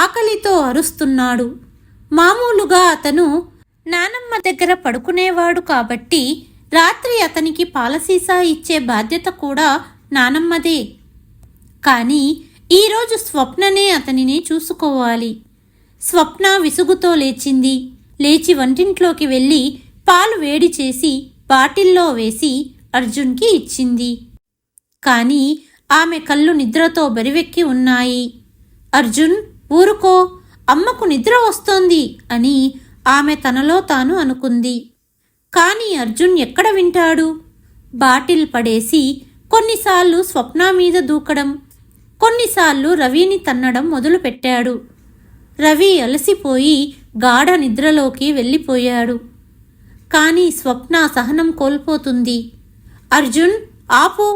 ఆకలితో అరుస్తున్నాడు. మామూలుగా అతను నానమ్మ దగ్గర పడుకునేవాడు కాబట్టి రాత్రి అతనికి పాలసీసా ఇచ్చే బాధ్యత కూడా నానమ్మదే. కానీ ఈరోజు స్వప్ననే అతనిని చూసుకోవాలి. స్వప్న విసుగుతో లేచింది. లేచి వంటింట్లోకి వెళ్ళి పాలు వేడి చేసి బాటిల్లో వేసి అర్జున్కి ఇచ్చింది. కానీ ఆమె కళ్ళు నిద్రతో బరివెక్కి ఉన్నాయి. అర్జున్, ఊరుకో, అమ్మకు నిద్ర వస్తోంది అని ఆమె తనలో తాను అనుకుంది. కానీ అర్జున్ ఎక్కడ వింటాడు? బాటిల్ పడేసి కొన్నిసార్లు స్వప్న మీద దూకడం, కొన్నిసార్లు రవిని తన్నడం మొదలుపెట్టాడు. రవి అలసిపోయి గాఢ నిద్రలోకి వెళ్ళిపోయాడు. కానీ స్వప్న సహనం కోల్పోతుంది. అర్జున్, ఆపు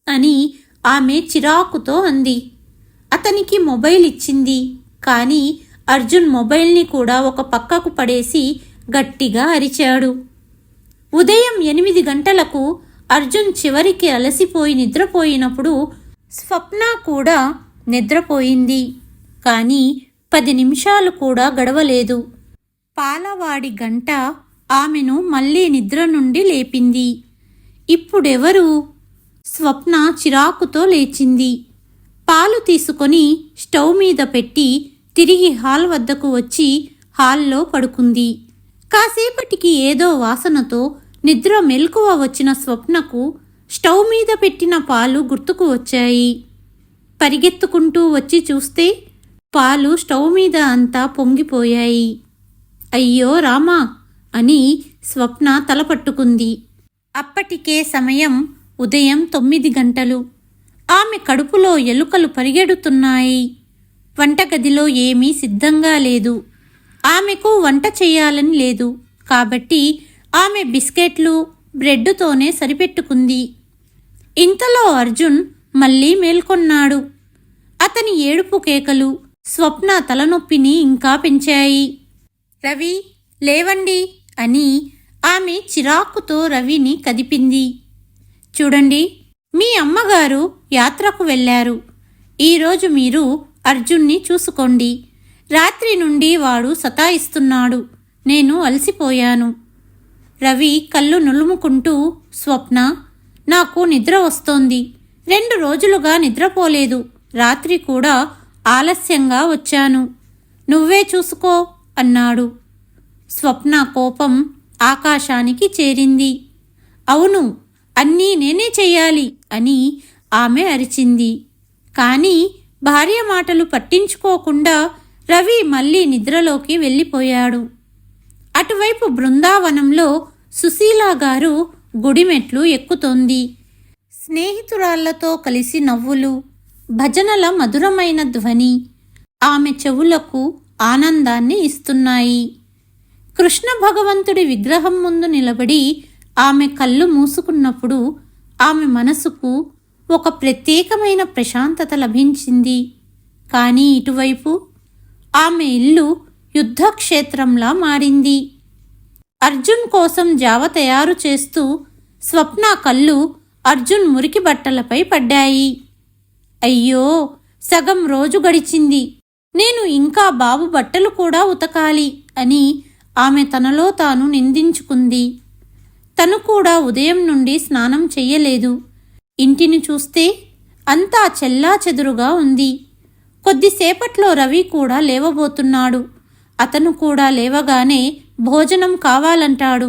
అని ఆమె చిరాకుతో అంది. అతనికి మొబైల్ ఇచ్చింది. కానీ అర్జున్ మొబైల్ని కూడా ఒక పక్కకు పడేసి గట్టిగా అరిచాడు. ఉదయం 8 గంటలకు అర్జున్ చివరికి అలసిపోయి నిద్రపోయినప్పుడు స్వప్న కూడా నిద్రపోయింది. కానీ 10 నిమిషాలు కూడా గడవలేదు. పాలవాడి గంట ఆమెను మళ్ళీ నిద్ర నుండి లేపింది. ఇప్పుడెవరు? స్వప్న చిరాకుతో లేచింది. పాలు తీసుకొని స్టవ్ మీద పెట్టి తిరిగి హాల్ వద్దకు వచ్చి హాల్లో పడుకుంది. కాసేపటికి ఏదో వాసనతో నిద్ర మెలకువ వచ్చిన స్వప్నకు స్టవ్ మీద పెట్టిన పాలు గుర్తుకు వచ్చాయి. పరిగెత్తుకుంటూ వచ్చి చూస్తే పాలు స్టవ్ మీద అంతా పొంగిపోయాయి. అయ్యో రామా అని స్వప్న తలపట్టుకుంది. అప్పటికే సమయం ఉదయం 9 గంటలు. ఆమె కడుపులో ఎలుకలు పరిగెడుతున్నాయి. వంటగదిలో ఏమీ సిద్ధంగా లేదు. ఆమెకు వంట చేయాలని లేదు కాబట్టి ఆమె బిస్కెట్లు బ్రెడ్డుతోనే సరిపెట్టుకుంది. ఇంతలో అర్జున్ మళ్ళీ మేల్కొన్నాడు. అతని ఏడుపు కేకలు స్వప్న తలనొప్పిని ఇంకా పెంచాయి. రవి, లేవండి అని ఆమె చిరాకుతో రవిని కదిపింది. చూడండి, మీ అమ్మగారు యాత్రకు వెళ్ళారు. ఈరోజు మీరు అర్జున్ని చూసుకోండి. రాత్రి నుండి వాడు సతాయిస్తున్నాడు. నేను అలసిపోయాను. రవి కళ్ళు నులుముకుంటూ, స్వప్న, నాకు నిద్ర వస్తోంది. 2 రోజులుగా నిద్రపోలేదు. రాత్రి కూడా ఆలస్యంగా వచ్చాను. నువ్వే చూసుకో అన్నాడు. స్వప్న కోపం ఆకాశానికి చేరింది. అవును, అన్నీ నేనే చెయ్యాలి అని ఆమె అరిచింది. కానీ భార్య మాటలు పట్టించుకోకుండా రవి మళ్ళీ నిద్రలోకి వెళ్ళిపోయాడు. అటువైపు బృందావనంలో సుశీలా గారు గుడిమెట్లు ఎక్కుతోంది. స్నేహితురాళ్లతో కలిసి నవ్వులు, భజనల మధురమైన ధ్వని ఆమె చెవులకు ఆనందాన్ని ఇస్తున్నాయి. కృష్ణ భగవంతుడి విగ్రహం ముందు నిలబడి ఆమె కళ్ళు మూసుకున్నప్పుడు ఆమె మనసుకు ఒక ప్రత్యేకమైన ప్రశాంతత లభించింది. కానీ ఇటువైపు ఆమె ఇల్లు యుద్ధక్షేత్రంలా మారింది. అర్జున్ కోసం జావ తయారు చేస్తూ స్వప్న కళ్ళు అర్జున్ మురికి బట్టలపై పడ్డాయి. అయ్యో, సగం రోజు గడిచింది. నేను ఇంకా బాబు బట్టలు కూడా ఉతకాలి అని ఆమె తనలో తాను నిందించుకుంది. తను కూడా ఉదయం నుండి స్నానం చెయ్యలేదు. ఇంటిని చూస్తే అంతా చెల్లాచెదురుగా ఉంది. కొద్దిసేపట్లో రవి కూడా లేవబోతున్నాడు. అతను కూడా లేవగానే భోజనం కావాలంటాడు.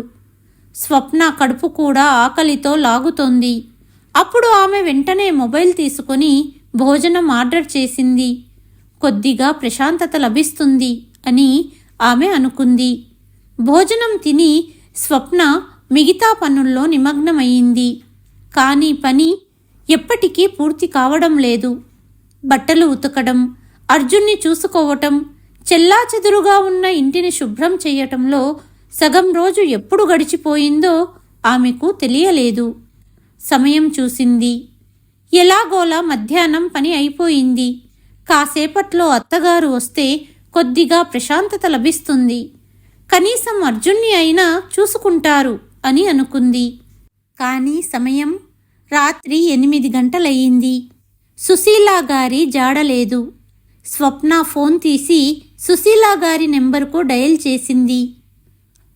స్వప్న కడుపు కూడా ఆకలితో లాగుతోంది. అప్పుడు ఆమె వెంటనే మొబైల్ తీసుకొని భోజనం ఆర్డర్ చేసింది. కొద్దిగా ప్రశాంతత లభిస్తుంది అని ఆమె అనుకుంది. భోజనం తిని స్వప్న మిగతా పనుల్లో నిమగ్నమయ్యింది. కానీ పని ఎప్పటికీ పూర్తి కావడం లేదు. బట్టలు ఉతకడం, అర్జున్ని చూసుకోవటం, చెల్లాచెదురుగా ఉన్న ఇంటిని శుభ్రం చెయ్యటంలో సగం రోజు ఎప్పుడు గడిచిపోయిందో ఆమెకు తెలియలేదు. సమయం చూసింది. ఎలాగోలా మధ్యాహ్నం పని అయిపోయింది. కాసేపట్లో అత్తగారు వస్తే కొద్దిగా ప్రశాంతత లభిస్తుంది. కనీసం అర్జున్ని అయినా చూసుకుంటారు అని అనుకుంది. కానీ సమయం రాత్రి 8 గంటలయ్యింది. సుశీలా గారి జాడలేదు. స్వప్న ఫోన్ తీసి సుశీలా గారి నెంబరుకు డయల్ చేసింది.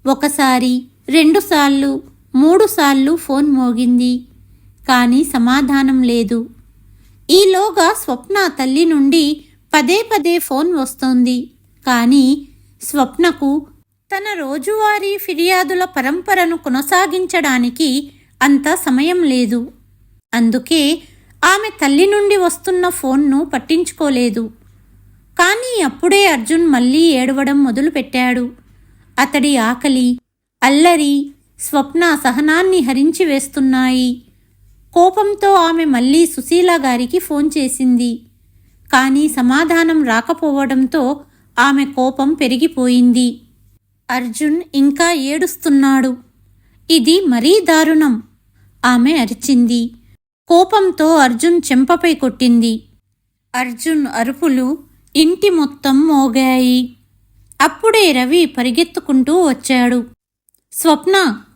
ఒకసారి, 2 సార్లు, 3 సార్లు ఫోన్ మోగింది. కానీ సమాధానం లేదు. ఈలోగా స్వప్న తల్లి నుండి పదే ఫోన్ వస్తోంది. కానీ స్వప్నకు తన రోజువారీ ఫిర్యాదుల పరంపరను కొనసాగించడానికి అంత సమయం లేదు. అందుకే ఆమె తల్లి నుండి వస్తున్న ఫోన్ను పట్టించుకోలేదు. కానీ అప్పుడే అర్జున్ మళ్ళీ ఏడవడం మొదలుపెట్టాడు. అతడి ఆకలి, అల్లరి స్వప్న సహనాన్ని హరించి వేస్తున్నాయి. కోపంతో ఆమె మళ్ళీ సుశీలా గారికి ఫోన్ చేసింది. కానీ సమాధానం రాకపోవడంతో ఆమె కోపం పెరిగిపోయింది. అర్జున్ ఇంకా ఏడుస్తున్నాడు. ఇది మరీ దారుణం, ఆమె అరిచింది. కోపంతో అర్జున్ చెంపపై కొట్టింది. అర్జున్ అరుపులు ఇంటి మొత్తం మోగాయి. అప్పుడే రవి పరిగెత్తుకుంటూ వచ్చాడు. స్వప్న,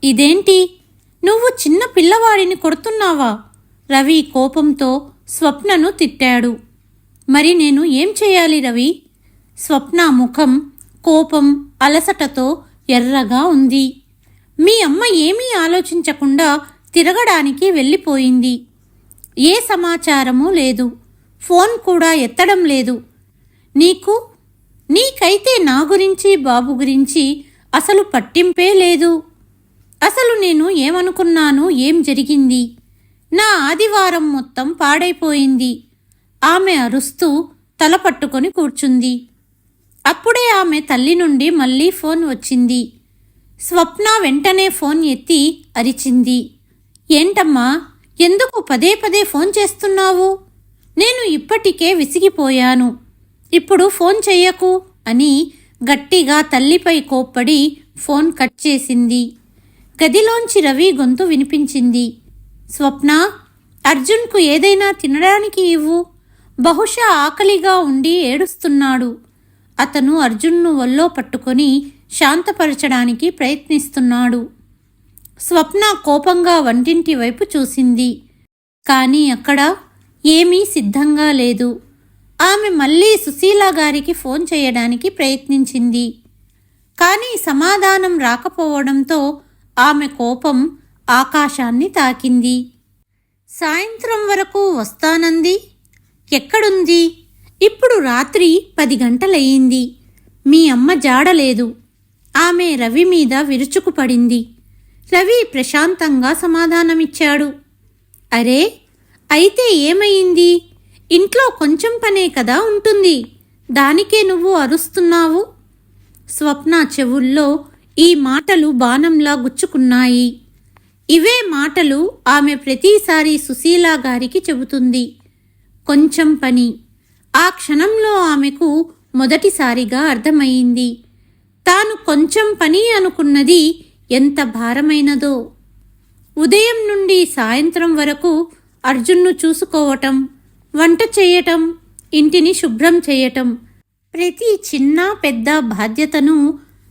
ఇదేంటి? నువ్వు చిన్న పిల్లవాడిని కొడుతున్నావా? రవి కోపంతో స్వప్నను తిట్టాడు. మరి నేను ఏం చేయాలి రవి? స్వప్న ముఖం కోపం, అలసటతో ఎర్రగా ఉంది. మీ అమ్మ ఏమీ ఆలోచించకుండా తిరగడానికి వెళ్ళిపోయింది. ఏ సమాచారమూ లేదు. ఫోన్ కూడా ఎత్తడం లేదు. నీకైతే నా గురించి బాబు గురించి అసలు పట్టింపే లేదు. అసలు నేను ఏమనుకున్నాను, ఏం జరిగింది? నా ఆదివారం మొత్తం పాడైపోయింది. ఆమె అరుస్తూ తల పట్టుకొని కూర్చుంది. అప్పుడే ఆమె తల్లి నుండి మళ్ళీ ఫోన్ వచ్చింది. స్వప్న వెంటనే ఫోన్ ఎత్తి అరిచింది. ఏంటమ్మా, ఎందుకు పదే ఫోన్ చేస్తున్నావు? నేను ఇప్పటికే విసిగిపోయాను. ఇప్పుడు ఫోన్ చెయ్యకు అని గట్టిగా తల్లిపై కోప్పడి ఫోన్ కట్ చేసింది. గదిలోంచి రవి గొంతు వినిపించింది. స్వప్న, అర్జున్కు ఏదైనా తినడానికి ఇవ్వు. బహుశా ఆకలిగా ఉండి ఏడుస్తున్నాడు. అతను అర్జున్ను ఒళ్ళో పట్టుకొని శాంతపరచడానికి ప్రయత్నిస్తున్నాడు. స్వప్న కోపంగా వంటింటి వైపు చూసింది. కానీ అక్కడ ఏమీ సిద్ధంగా లేదు. ఆమె మళ్ళీ సుశీల గారికి ఫోన్ చేయడానికి ప్రయత్నించింది. కానీ సమాధానం రాకపోవడంతో ఆమె కోపం ఆకాశాన్ని తాకింది. సాయంత్రం వరకు వస్తానంది. ఎక్కడుంది? ఇప్పుడు రాత్రి 10 గంటలయ్యింది. మీ అమ్మ జాడలేదు. ఆమె రవి మీద విరుచుకుపడింది. రవి ప్రశాంతంగా సమాధానమిచ్చాడు. అరే, అయితే ఏమయ్యింది? ఇంట్లో కొంచెం పనే కదా ఉంటుంది. దానికే నువ్వు అరుస్తున్నావు. స్వప్న చెవుల్లో ఈ మాటలు బాణంలా గుచ్చుకున్నాయి. ఇవే మాటలు ఆమె ప్రతిసారి సుశీల గారికి చెబుతుంది. కొంచెం పని. ఆ క్షణంలో ఆమెకు మొదటిసారిగా అర్థమయ్యింది. తాను కొంచెం పని అనుకున్నది ఎంత భారమైనదో. ఉదయం నుండి సాయంత్రం వరకు అర్జున్ను చూసుకోవటం, వంట చేయటం, ఇంటిని శుభ్రం చేయటం, ప్రతి చిన్న పెద్ద బాధ్యతను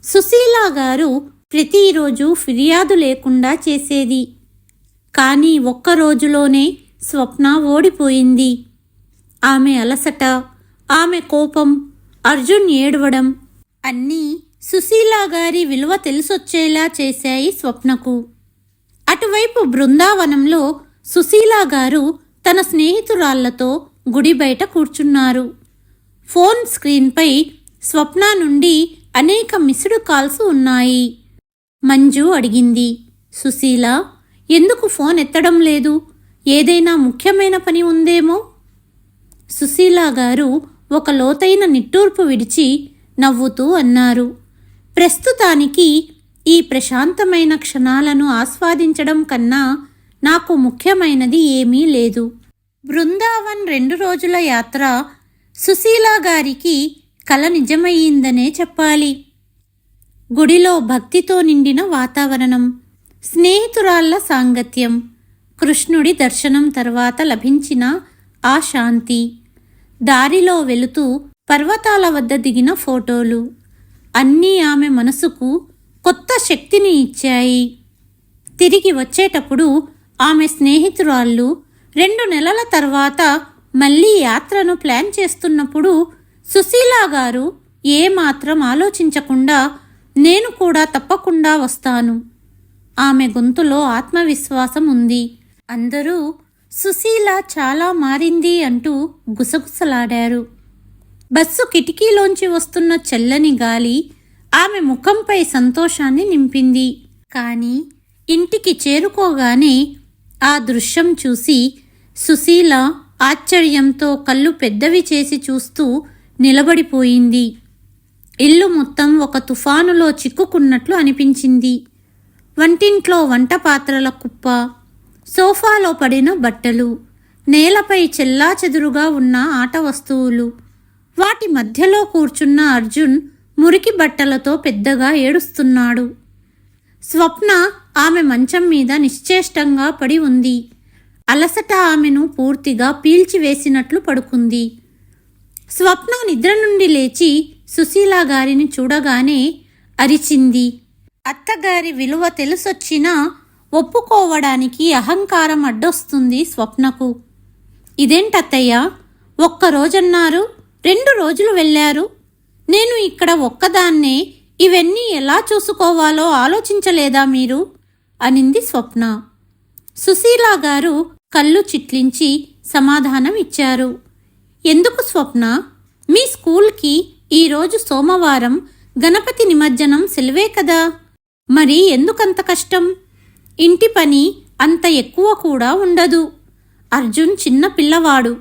సుశీల గారు ప్రతిరోజు ఫిర్యాదు లేకుండా చేసేది. కానీ ఒక్కరోజులోనే స్వప్న ఓడిపోయింది. ఆమె అలసట, ఆమె కోపం, అర్జున్ ఏడవడం అన్నీ సుశీల గారి విలువ తెలిసొచ్చేలా చేశాయి స్వప్నకు. అటువైపు బృందావనంలో సుశీల గారు తన స్నేహితురాళ్లతో గుడి బయట కూర్చున్నారు. ఫోన్ స్క్రీన్పై స్వప్న నుండి అనేక మిస్డ్ కాల్స్ ఉన్నాయి. మంజు అడిగింది, సుశీల, ఎందుకు ఫోన్ ఎత్తడం లేదు? ఏదైనా ముఖ్యమైన పని ఉందేమో? సుశీల గారు ఒక లోతైన నిట్టూర్పు విడిచి నవ్వుతూ అన్నారు, ప్రస్తుతానికి ఈ ప్రశాంతమైన క్షణాలను ఆస్వాదించడం కన్నా నాకు ముఖ్యమైనది ఏమీ లేదు. బృందావన్ 2 రోజుల యాత్ర సుశీల గారికి కల నిజమయ్యిందనే చెప్పాలి. గుడిలో భక్తితో నిండిన వాతావరణం, స్నేహితురాళ్ల సాంగత్యం, కృష్ణుడి దర్శనం తర్వాత లభించిన ఆ శాంతి, దారిలో వెళుతూ పర్వతాల వద్ద దిగిన ఫోటోలు అన్నీ ఆమె మనసుకు కొత్త శక్తిని ఇచ్చాయి. తిరిగి వచ్చేటప్పుడు ఆమె స్నేహితురాళ్ళు 2 నెలల తర్వాత మళ్ళీ యాత్రను ప్లాన్ చేస్తున్నప్పుడు సుశీల గారు ఏమాత్రం ఆలోచించకుండా నేను కూడా తప్పకుండా వస్తాను. ఆమె గొంతులో ఆత్మవిశ్వాసం ఉంది. అందరూ సుశీల చాలా మారింది అంటూ గుసగుసలాడారు. బస్సు కిటికీలోంచి వస్తున్న చల్లని గాలి ఆమె ముఖంపై సంతోషాన్ని నింపింది. కానీ ఇంటికి చేరుకోగానే ఆ దృశ్యం చూసి సుశీల ఆశ్చర్యంతో కళ్ళు పెద్దవి చేసి చూస్తూ నిలబడిపోయింది. ఇల్లు మొత్తం ఒక తుఫానులో చిక్కుకున్నట్లు అనిపించింది. వంటింట్లో వంట పాత్రల కుప్ప, సోఫాలో పడిన బట్టలు, నేలపై చెల్లాచెదురుగా ఉన్న ఆట వస్తువులు, వాటి మధ్యలో కూర్చున్న అర్జున్ మురికి బట్టలతో పెద్దగా ఏడుస్తున్నాడు. స్వప్న ఆమె మంచం మీద నిశ్చేష్టంగా పడి ఉంది. అలసట ఆమెను పూర్తిగా పీల్చివేసినట్లు పడుకుంది. స్వప్న నిద్ర నుండి లేచి సుశీల గారిని చూడగానే అరిచింది. అత్తగారి విలువ తెలుసొచ్చినా ఒప్పుకోవడానికి అహంకారం అడ్డొస్తుంది స్వప్నకు. ఇదేంటత్తయ్య, 1 రోజన్నారు, 2 రోజులు వెళ్ళారు. నేను ఇక్కడ ఒక్కదాన్నే ఇవన్నీ ఎలా చూసుకోవాలో ఆలోచించలేదా మీరు? అనింది స్వప్న. సుశీల గారు కళ్ళు చిట్లించి సమాధానం ఇచ్చారు. ఎందుకు స్వప్న? మీ స్కూల్కి ఈరోజు సోమవారం గణపతి నిమజ్జనం సెలవే కదా. మరి ఎందుకంత కష్టం? ఇంటి పని అంత ఎక్కువ కూడా ఉండదు. అర్జున్ చిన్న పిల్లవాడు.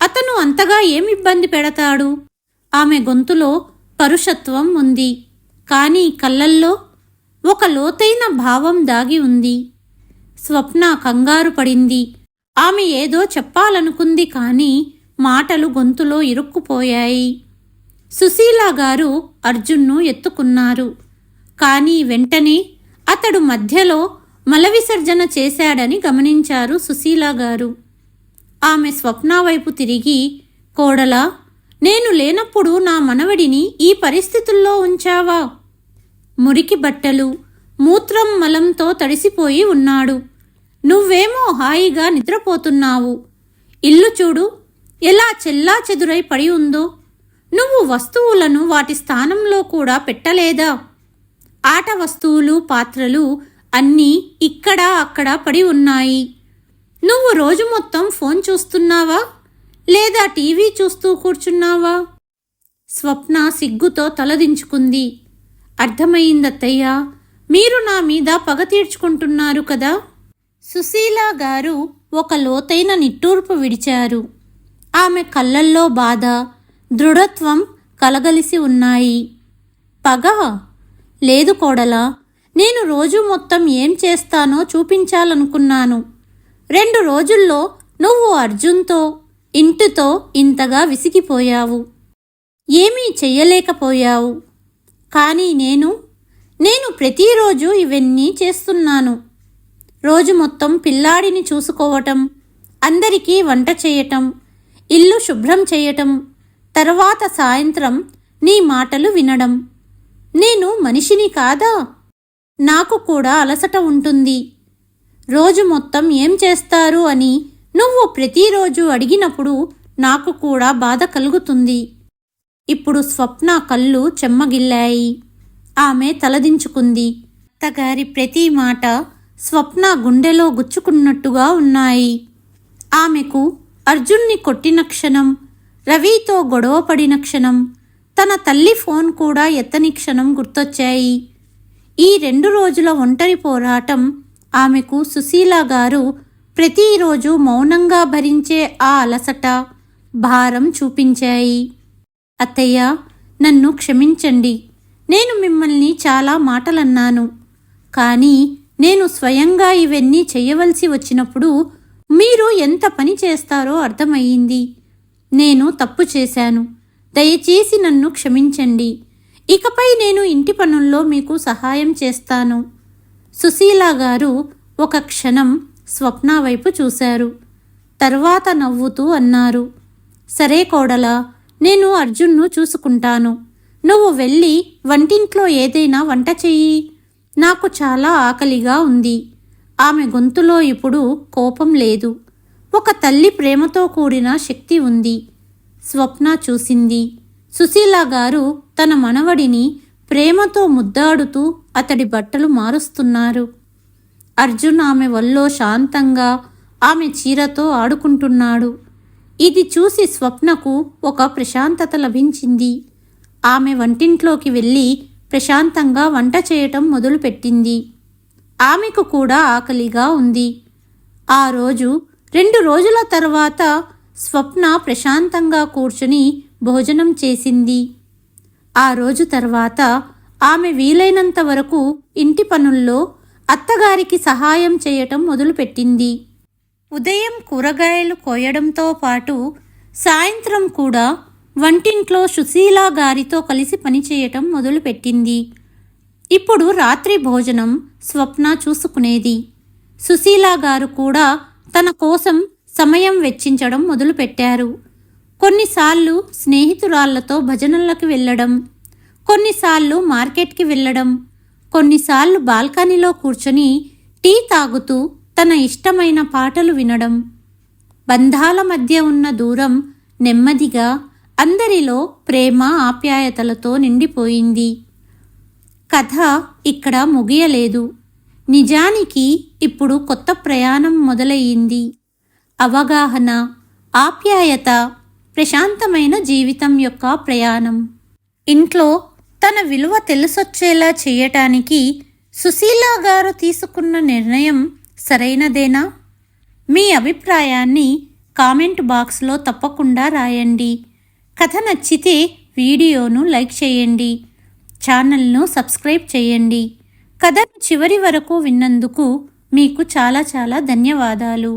అతను అంతగా ఏమి ఇబ్బంది పెడతాడు? ఆమె గొంతులో పరుషత్వం ఉంది. కానీ కళ్ళల్లో ఒక లోతైన భావం దాగి ఉంది. స్వప్న కంగారు పడింది. ఆమె ఏదో చెప్పాలనుకుంది కానీ మాటలు గొంతులో ఇరుక్కుపోయాయి. సుశీల గారు అర్జున్ను ఎత్తుకున్నారు. కానీ వెంటనే అతడు మధ్యలో మల విసర్జన చేశాడని గమనించారు సుశీల గారు. ఆమె స్వప్న వైపు తిరిగి, కోడలా, నేను లేనప్పుడు నా మనవడిని ఈ పరిస్థితుల్లో ఉంచావా? మురికి బట్టలు, మూత్రం మలంతో తడిసిపోయి ఉన్నాడు. నువ్వేమో హాయిగా నిద్రపోతున్నావు. ఇల్లు చూడు ఎలా చెల్లా చెదురై పడి ఉందో. నువ్వు వస్తువులను వాటి స్థానంలో కూడా పెట్టలేదా? ఆట వస్తువులు, పాత్రలు అన్నీ ఇక్కడ అక్కడ పడి ఉన్నాయి. నువ్వు రోజు మొత్తం ఫోన్ చూస్తున్నావా లేదా టీవీ చూస్తూ కూర్చున్నావా? స్వప్న సిగ్గుతో తలదించుకుంది. అర్థమయ్యిందత్తయ్యా, మీరు నా మీద పగ తీర్చుకుంటున్నారు కదా. సుశీల గారు ఒక లోతైన నిట్టూర్పు విడిచారు. ఆమె కళ్ళల్లో బాధ, దృఢత్వం కలగలిసి ఉన్నాయి. పగ? లేదు కోడలా, నేను రోజు మొత్తం ఏం చేస్తానో చూపించాలనుకున్నాను. 2 రోజుల్లో నువ్వు అర్జున్తో, ఇంటితో ఇంతగా విసిగిపోయావు. ఏమీ చెయ్యలేకపోయావు. కానీ నేను ప్రతిరోజు ఇవన్నీ చేస్తున్నాను. రోజు మొత్తం పిల్లాడిని చూసుకోవటం, అందరికీ వంట చేయటం, ఇల్లు శుభ్రం చేయటం, తర్వాత సాయంత్రం నీ మాటలు వినడం. నేను మనిషిని కాదా? నాకు కూడా అలసట ఉంటుంది. రోజు మొత్తం ఏం చేస్తారు అని నువ్వు ప్రతిరోజు అడిగినప్పుడు నాకు కూడా బాధ కలుగుతుంది. ఇప్పుడు స్వప్న కళ్ళు చెమ్మగిల్లాయి. ఆమె తలదించుకుంది. అత్తగారి ప్రతి మాట స్వప్న గుండెలో గుచ్చుకున్నట్టుగా ఉన్నాయి. ఆమెకు అర్జున్ని కొట్టిన క్షణం, రవితో గొడవపడిన క్షణం, తన తల్లి ఫోన్ కూడా ఎత్తని క్షణం గుర్తొచ్చాయి. ఈ 2 రోజుల ఒంటరి పోరాటం ఆమెకు సుశీల గారు ప్రతిరోజు మౌనంగా భరించే ఆ అలసట, భారం చూపించాయి. అత్తయ్య, నన్ను క్షమించండి. నేను మిమ్మల్ని చాలా మాటలన్నాను. కానీ నేను స్వయంగా ఇవన్నీ చెయ్యవలసి వచ్చినప్పుడు మీరు ఎంత పని చేస్తారో అర్థమయ్యింది. నేను తప్పు చేశాను. దయచేసి నన్ను క్షమించండి. ఇకపై నేను ఇంటి పనుల్లో మీకు సహాయం చేస్తాను. సుశీల గారు ఒక క్షణం స్వప్న వైపు చూశారు. తర్వాత నవ్వుతూ అన్నారు, సరే కోడలా, నేను అర్జున్ను చూసుకుంటాను. నువ్వు వెళ్ళి వంటింట్లో ఏదైనా వంట చెయ్యి. నాకు చాలా ఆకలిగా ఉంది. ఆమె గొంతులో ఇప్పుడు కోపం లేదు. ఒక తల్లి ప్రేమతో కూడిన శక్తి ఉంది. స్వప్న చూసింది. సుశీల గారు తన మనవడిని ప్రేమతో ముద్దాడుతూ అతడి బట్టలు మారుస్తున్నారు. అర్జున్ ఆమె వల్లో శాంతంగా ఆమె చీరతో ఆడుకుంటున్నాడు. ఇది చూసి స్వప్నకు ఒక ప్రశాంతత లభించింది. ఆమె వంటింట్లోకి వెళ్ళి ప్రశాంతంగా వంట చేయటం మొదలుపెట్టింది. ఆమెకు కూడా ఆకలిగా ఉంది. ఆ రోజు 2 రోజుల తర్వాత స్వప్న ప్రశాంతంగా కూర్చుని భోజనం చేసింది. ఆ రోజు తర్వాత ఆమె వీలైనంత వరకు ఇంటి పనుల్లో అత్తగారికి సహాయం చేయటం మొదలుపెట్టింది. ఉదయం కూరగాయలు కోయడంతో పాటు సాయంత్రం కూడా వంటింట్లో సుశీల గారితో కలిసి పనిచేయటం మొదలుపెట్టింది. ఇప్పుడు రాత్రి భోజనం స్వప్న చూసుకునేది. సుశీల గారు కూడా తన కోసం సమయం వెచ్చించడం మొదలుపెట్టారు. కొన్నిసార్లు స్నేహితురాళ్లతో భజనలకు వెళ్ళడం, కొన్నిసార్లు మార్కెట్కి వెళ్ళడం, కొన్నిసార్లు బాల్కనీలో కూర్చొని టీ తాగుతూ తన ఇష్టమైన పాటలు వినడం. బంధాల మధ్య ఉన్న దూరం నెమ్మదిగా అందరిలో ప్రేమ ఆప్యాయతలతో నిండిపోయింది. కథ ఇక్కడ ముగియలేదు. నిజానికి ఇప్పుడు కొత్త ప్రయాణం మొదలయ్యింది. అవగాహన, ఆప్యాయత, ప్రశాంతమైన జీవితం యొక్క ప్రయాణం. ఇంట్లో తన విలువ తెలిసొచ్చేలా చేయటానికి సుశీల గారు తీసుకున్న నిర్ణయం సరైనదేనా? మీ అభిప్రాయాన్ని కామెంట్ బాక్స్లో తప్పకుండా రాయండి. కథ నచ్చితే వీడియోను లైక్ చేయండి. ఛానల్ను సబ్స్క్రైబ్ చేయండి. కథను చివరి వరకు విన్నందుకు మీకు చాలా చాలా ధన్యవాదాలు.